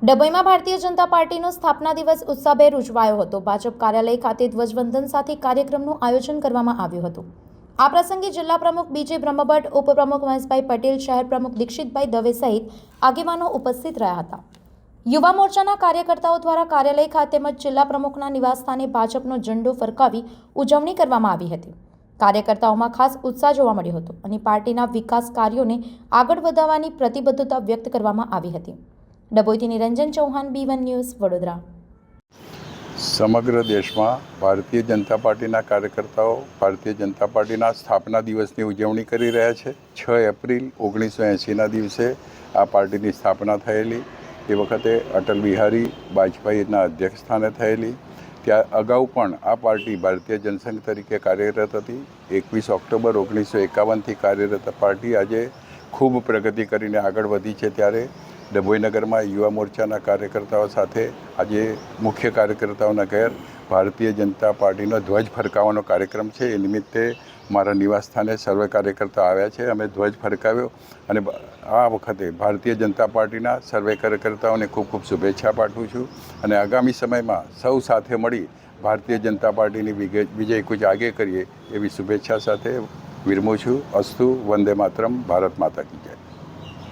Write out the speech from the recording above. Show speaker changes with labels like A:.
A: ડભોઈમાં ભારતીય જનતા પાર્ટીનો સ્થાપના દિવસ ઉત્સાહભેર ઉજવાયો હતો। ભાજપ કાર્યાલય ખાતે ધ્વજવંદન સાથે કાર્યક્રમનું આયોજન કરવામાં આવ્યું હતું। આ પ્રસંગે જિલ્લા પ્રમુખ બીજે બ્રહ્મભટ્ટ, ઉપપ્રમુખ મહેશભાઈ પટેલ, શહેર પ્રમુખ દીક્ષિતભાઈ દવે સહિત આગેવાનો ઉપસ્થિત રહ્યા હતા। યુવા મોરચાના કાર્યકર્તાઓ દ્વારા કાર્યાલય ખાતે તેમજ જિલ્લા પ્રમુખના નિવાસસ્થાને ભાજપનો ઝંડો ફરકાવી ઉજવણી કરવામાં આવી હતી। કાર્યકર્તાઓમાં ખાસ ઉત્સાહ જોવા મળ્યો હતો અને પાર્ટીના વિકાસ કાર્યોને આગળ વધારવાની પ્રતિબદ્ધતા વ્યક્ત કરવામાં આવી હતી। ડભોઈથી નિરંજન ચૌહાણ, B1 ન્યૂઝ, વડોદરા।
B: સમગ્ર દેશમાં ભારતીય જનતા પાર્ટીના કાર્યકર્તાઓ ભારતીય જનતા પાર્ટીના સ્થાપના દિવસની ઉજવણી કરી રહ્યા છે। 6 એપ્રિલ 1980ના દિવસે આ પાર્ટીની સ્થાપના થયેલી। એ વખતે અટલ બિહારી વાજપેયીના અધ્યક્ષસ્થાને થયેલી। ત્યાં અગાઉ પણ આ પાર્ટી ભારતીય જનસંઘ તરીકે કાર્યરત હતી। 21 ઓક્ટોબર 1951થી કાર્યરત પાર્ટી આજે ખૂબ પ્રગતિ કરીને આગળ વધી છે। ત્યારે ડભોઈ નગરમાં યુવા મોરચાના કાર્યકર્તાઓ સાથે આજે મુખ્ય કાર્યકર્તાઓના ઘેર ભારતીય જનતા પાર્ટીનો ધ્વજ ફરકાવવાનો કાર્યક્રમ છે। એ નિમિત્તે મારા નિવાસસ્થાને સર્વે કાર્યકર્તાઓ આવ્યા છે। અમે ધ્વજ ફરકાવ્યો અને આ વખતે ભારતીય જનતા પાર્ટીના સર્વે કાર્યકર્તાઓને ખૂબ ખૂબ શુભેચ્છા પાઠવું છું અને આગામી સમયમાં સૌ સાથે મળી ભારતીય જનતા પાર્ટીની વિજય કૂચ આગે કરીએ એવી શુભેચ્છા સાથે વિરમું છું। અસ્તુ, વંદે માતરમ, ભારત માતા કી જય।